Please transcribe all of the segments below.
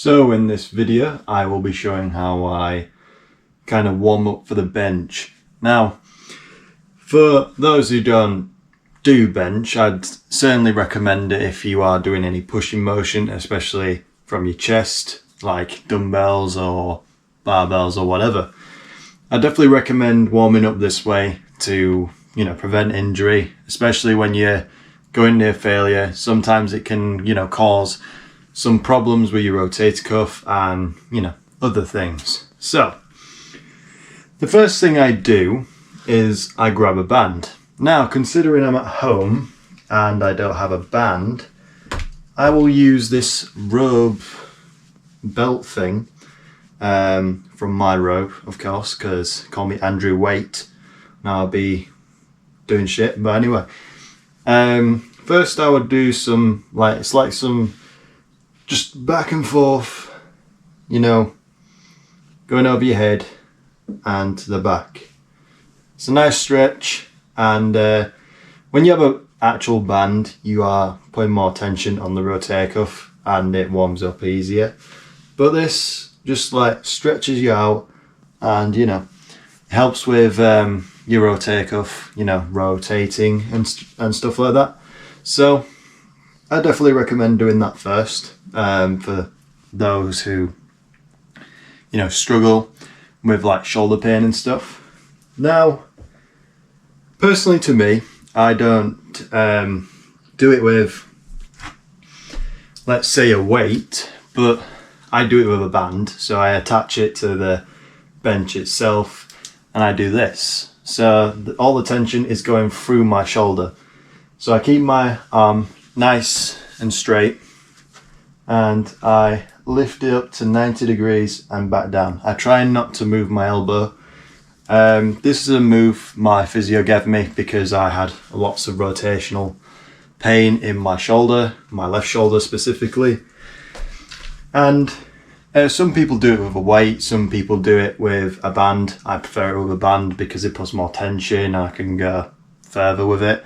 So in this video I will be showing how I kind of warm up for the bench. Now for those who don't do bench, I'd certainly recommend it if you are doing any pushing motion, especially from your chest, like dumbbells or barbells or whatever. I definitely recommend warming up this way to, prevent injury, especially when you're going near failure. Sometimes it can, cause some problems with your rotator cuff and, other things. So the first thing I do is I grab a band. Now, considering I'm at home and I don't have a band, I will use this robe belt thing from My Robe, of course, because call me Andrew Waite. Now I'll be doing shit, but anyway. First I would do some, it's like some just back and forth, going over your head and to the back. It's a nice stretch, and when you have an actual band, you are putting more tension on the rotator cuff and it warms up easier. But this just stretches you out and, helps with your rotator cuff, rotating and stuff like that. So I definitely recommend doing that first for those who, struggle with shoulder pain and stuff. Now, personally to me, I don't do it with, let's say, a weight, but I do it with a band. So I attach it to the bench itself and I do this. So all the tension is going through my shoulder. So I keep my arm nice and straight and I lift it up to 90 degrees and back down. I try not to move my elbow. This is a move my physio gave me because I had lots of rotational pain in my shoulder, my left shoulder specifically. And some people do it with a weight, some people do it with a band. I prefer it with a band because it puts more tension and I can go further with it.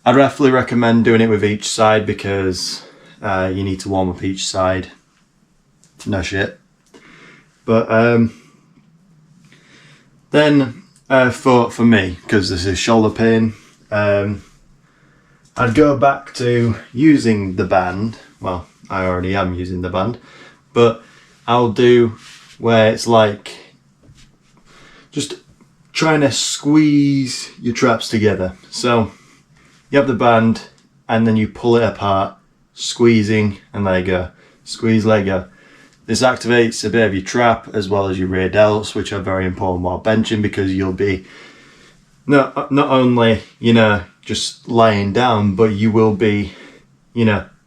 I'd definitely recommend doing it with each side because you need to warm up each side. No shit. But then for me, because this is shoulder pain, I'd go back to using the band. Well, I already am using the band, but I'll do where it's just trying to squeeze your traps together. So you have the band and then you pull it apart, squeezing, and let it go. Squeeze, let go. This activates a bit of your trap as well as your rear delts, which are very important while benching because you'll be not only, just lying down, but you will be,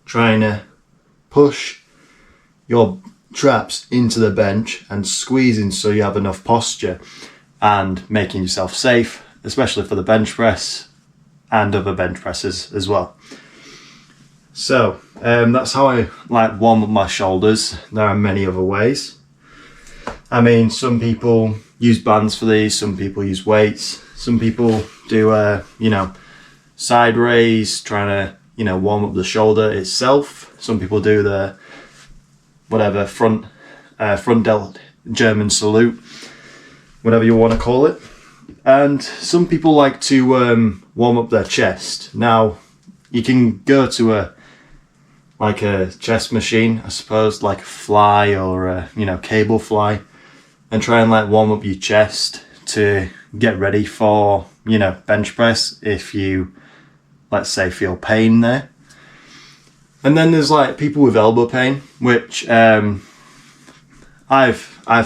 trying to push your traps into the bench and squeezing so you have enough posture and making yourself safe, especially for the bench press and other bench presses as well. So that's how I warm up my shoulders. There are many other ways. I mean, some people use bands for these, some people use weights, some people do side raise, trying to warm up the shoulder itself. Some people do the front delt German salute, whatever you want to call it. And some people like to warm up their chest. Now, you can go to a chest machine, I suppose, like a fly or a cable fly, and try and warm up your chest to get ready for bench press if you, let's say, feel pain there. And then there's people with elbow pain, which I've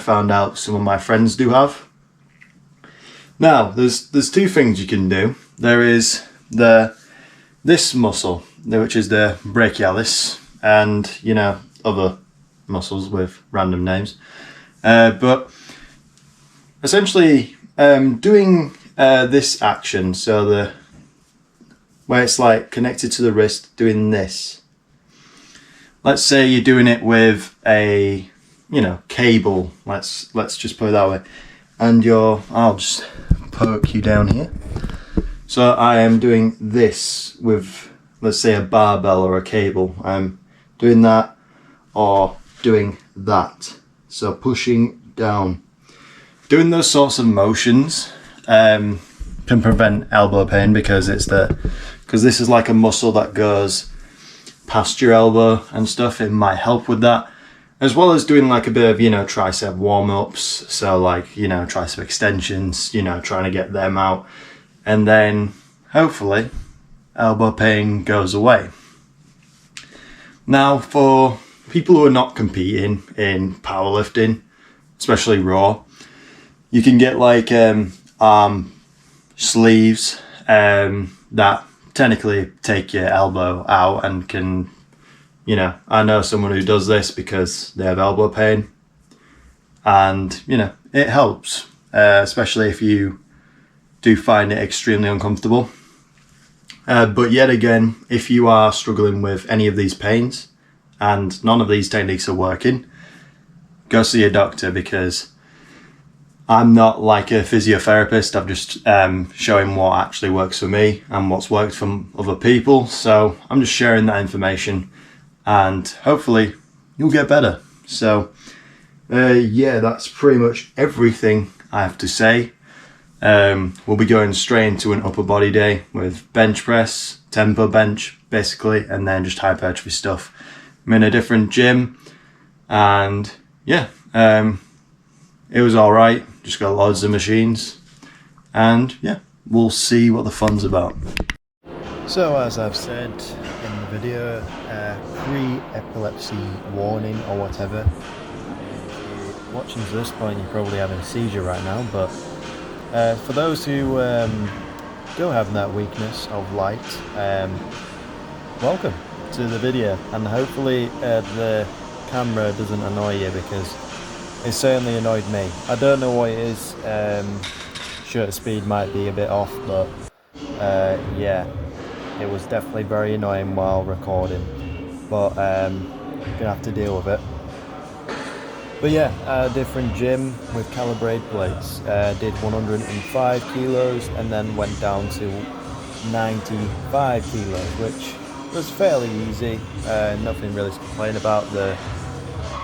found out some of my friends do have. Now, there's two things you can do. There is this muscle, which is the brachialis, and other muscles with random names. But essentially, doing this action, so where it's connected to the wrist, doing this. Let's say you're doing it with a cable. Let's just put it that way. And I'll just poke you down here. So I am doing this with, let's say, a barbell or a cable. I'm doing that, or doing that. So pushing down. Doing those sorts of motions can prevent elbow pain because this is like a muscle that goes past your elbow and stuff. It might help with that, as well as doing like a bit of, tricep warm-ups. So like, tricep extensions, trying to get them out, and then hopefully elbow pain goes away. Now, for people who are not competing in powerlifting, especially raw, you can get like arm sleeves that technically take your elbow out and can, I know someone who does this because they have elbow pain, and it helps, especially if you do find it extremely uncomfortable. But yet again, if you are struggling with any of these pains and none of these techniques are working, go see a doctor, because I'm not like a physiotherapist. I'm just showing what actually works for me and what's worked for other people. So I'm just sharing that information, and hopefully you'll get better. So yeah, that's pretty much everything I have to say. We'll be going straight into an upper body day with bench press, tempo bench basically, and then just hypertrophy stuff. I'm in a different gym, and yeah, it was all right. Just got loads of machines, and yeah, we'll see what the fun's about. So as I've said in the video, pre-epilepsy warning or whatever. If you're watching to this point, you're probably having a seizure right now, but for those who don't have that weakness of light, welcome to the video, and hopefully the camera doesn't annoy you, because it certainly annoyed me. I don't know what it is. Shutter speed might be a bit off, but yeah, it was definitely very annoying while recording, but gonna have to deal with it. But yeah, a different gym with calibrate plates. Did 105 kilos and then went down to 95 kilos, which was fairly easy. Nothing really to complain about.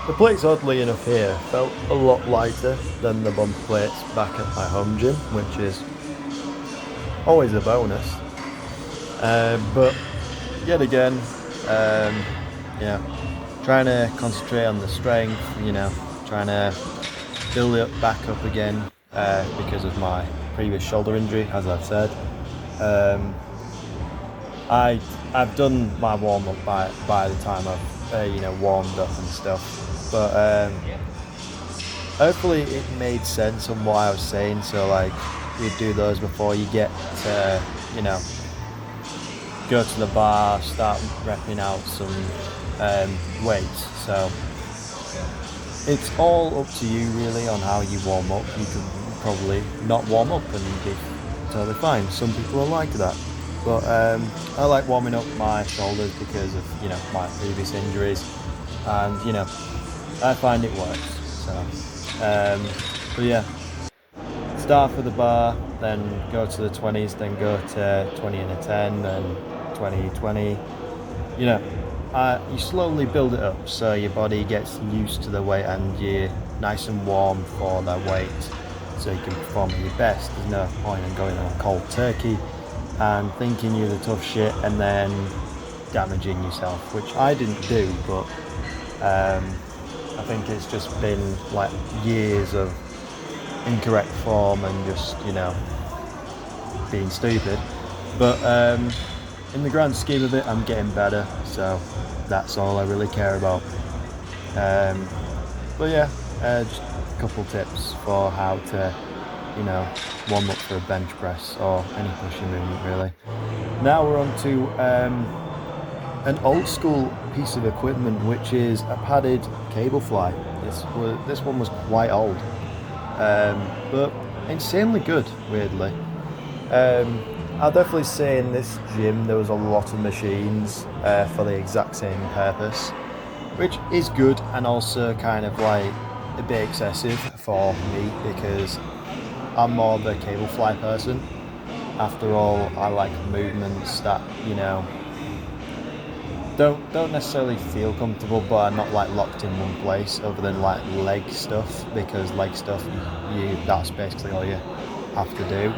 The plates, oddly enough, here felt a lot lighter than the bump plates back at my home gym, which is always a bonus. But yet again, yeah, trying to concentrate on the strength, trying to build it back up again because of my previous shoulder injury, as I've said. I've done my warm up by the time I've warmed up and stuff. But hopefully it made sense on what I was saying. So like, you do those before you get to, go to the bar, start repping out some weights. So it's all up to you really on how you warm up. You can probably not warm up and be totally fine. Some people are like that. But I like warming up my shoulders because of my previous injuries, and I find it works. So, but yeah, start for the bar, then go to the 20s, then go to 20 and a 10, then 20, 20. You slowly build it up so your body gets used to the weight and you're nice and warm for that weight, so you can perform at your best. There's no point in going on cold turkey and thinking you're the tough shit and then damaging yourself, which I didn't do, but I think it's just been like years of incorrect form and just being stupid. But in the grand scheme of it, I'm getting better, so that's all I really care about. But yeah, just a couple tips for how to warm up for a bench press or any pushing movement really. Now we're on to an old school piece of equipment, which is a padded cable fly. This one was quite old, but insanely good, weirdly. I'll definitely say in this gym there was a lot of machines for the exact same purpose, which is good and also kind of like a bit excessive for me because I'm more of a cable fly person. After all, I like movements that don't necessarily feel comfortable, but are not like locked in one place other than like leg stuff, because leg stuff you that's basically all you have to do.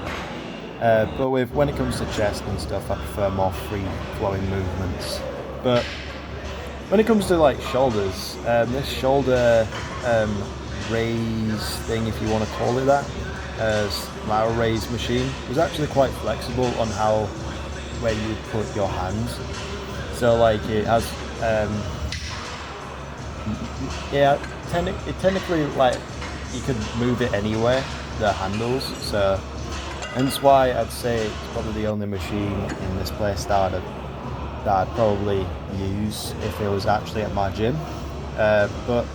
But when it comes to chest and stuff, I prefer more free flowing movements. But when it comes to like shoulders, this shoulder raise thing, if you want to call it that, lateral raise machine, was actually quite flexible on how where you put your hands. So like it has, yeah, technically like you could move it anywhere, the handles. So hence why I'd say it's probably the only machine in this place that I'd probably use if it was actually at my gym. But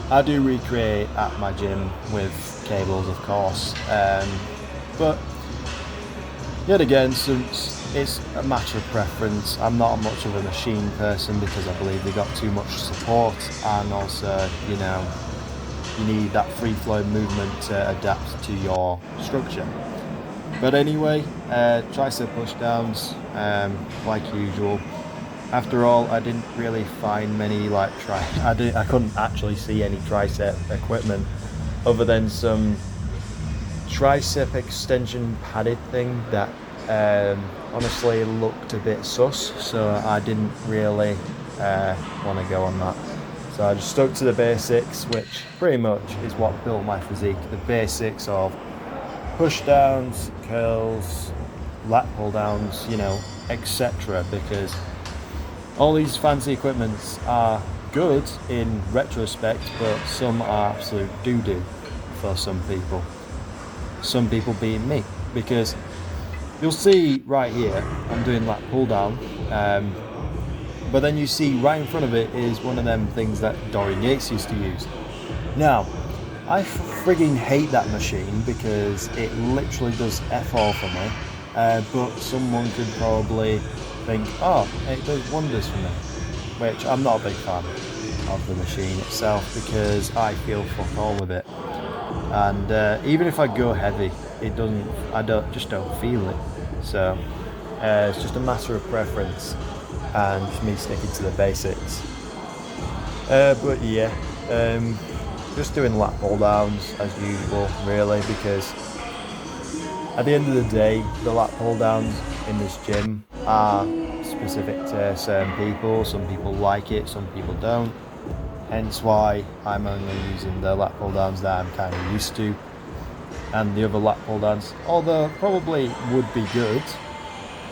I do recreate at my gym with cables, of course. But yet again, since it's a matter of preference, I'm not much of a machine person because I believe they got too much support, and also, you know, you need that free flow movement to adapt to your structure. But anyway, tricep push downs, like usual. After all, I didn't really find many like I couldn't actually see any tricep equipment other than some tricep extension padded thing that honestly looked a bit sus, so I didn't really want to go on that. So I just stuck to the basics, which pretty much is what built my physique. The basics of push downs, curls, lat pull downs, you know, etc. Because all these fancy equipments are good in retrospect, but some are absolute doo-doo for some people. Some people being me, because you'll see right here, I'm doing lat pull down, but then you see right in front of it is one of them things that Dorian Yates used to use. Now, I frigging hate that machine because it literally does F all for me, but someone could probably think, oh, it does wonders for me, which I'm not a big fan of the machine itself because I feel fuck all with it. And even if I go heavy, I just don't feel it. So it's just a matter of preference and me sticking to the basics. But yeah, just doing lat pull downs as usual, really, because at the end of the day, the lat pull downs in this gym are specific to certain people. Some people like it, some people don't. Hence why I'm only using the lat pull downs that I'm kind of used to. And the other lat pull downs, although probably would be good,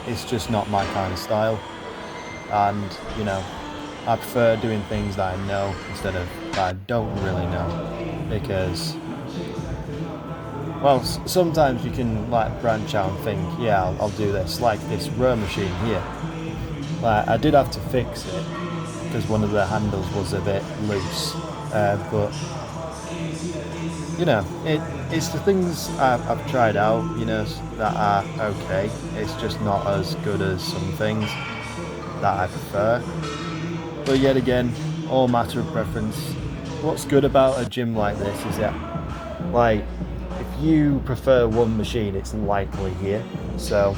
it's just not my kind of style. And, you know, I prefer doing things that I know instead of that I don't really know. Because, well, sometimes you can like branch out and think, yeah, I'll do this, like this row machine here. Like, I did have to fix it because one of the handles was a bit loose, but you know, it's the things I've tried out, you know, that are okay. It's just not as good as some things that I prefer. But yet again, all matter of preference. What's good about a gym like this is that, like, if you prefer one machine, it's likely here. So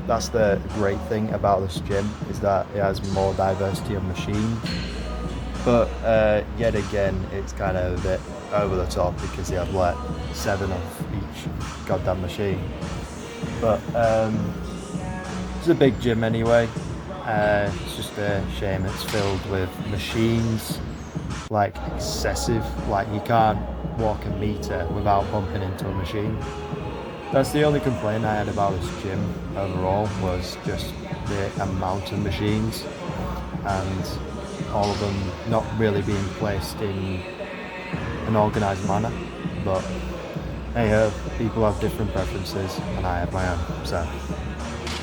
that's the great thing about this gym, is that it has more diversity of machines. But yet again, it's kind of a bit over the top because they have like 7 of each goddamn machine. But it's a big gym anyway. It's just a shame it's filled with machines, like excessive. Like you can't walk a meter without bumping into a machine. That's the only complaint I had about this gym overall, was just the amount of machines and all of them not really being placed in an organised manner. But hey, people have different preferences and I have my own, so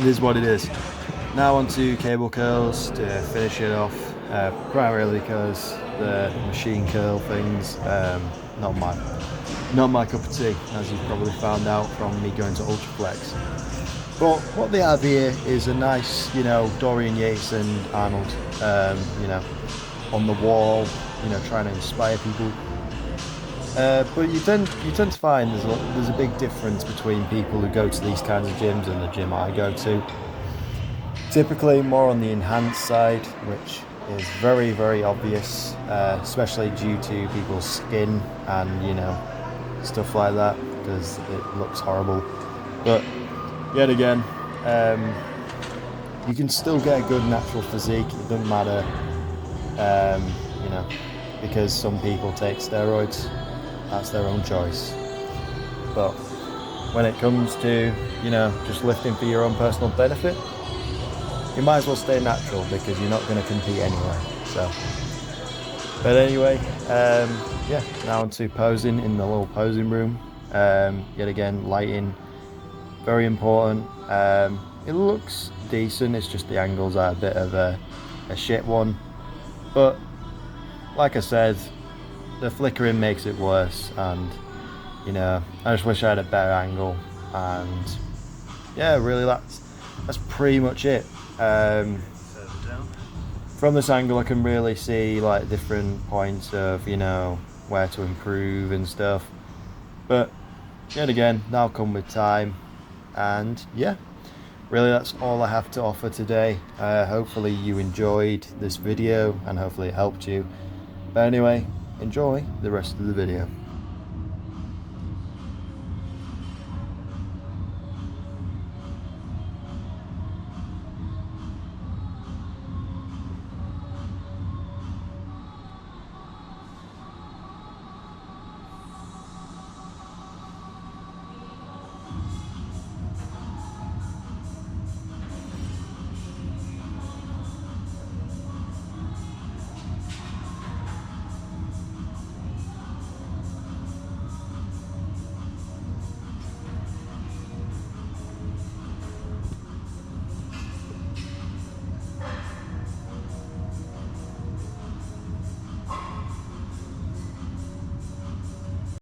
it is what it is. Now on to cable curls to finish it off, primarily because the machine curl things, not my cup of tea, as you've probably found out from me going to Ultraflex. But what they have here is a nice, you know, Dorian Yates and Arnold, you know, on the wall, you know, trying to inspire people. But you tend to find there's a big difference between people who go to these kinds of gyms and the gym I go to. Typically more on the enhanced side, which is very, very obvious, especially due to people's skin and, you know, stuff like that, because it looks horrible. But yet again, you can still get a good natural physique. It doesn't matter, you know, because some people take steroids. That's their own choice. But when it comes to, you know, just lifting for your own personal benefit, you might as well stay natural, because you're not going to compete anyway. So, but anyway, yeah, now on to posing in the little posing room. Yet again, lighting, very important. It looks decent, it's just the angles are a bit of a shit one. But like I said, the flickering makes it worse, and you know, I just wish I had a better angle. And yeah, really, that's pretty much it. From this angle I can really see like different points of, you know, where to improve and stuff, but yet again, that'll come with time. And yeah, really, that's all I have to offer today. Hopefully you enjoyed this video, and hopefully it helped you. But anyway, enjoy the rest of the video.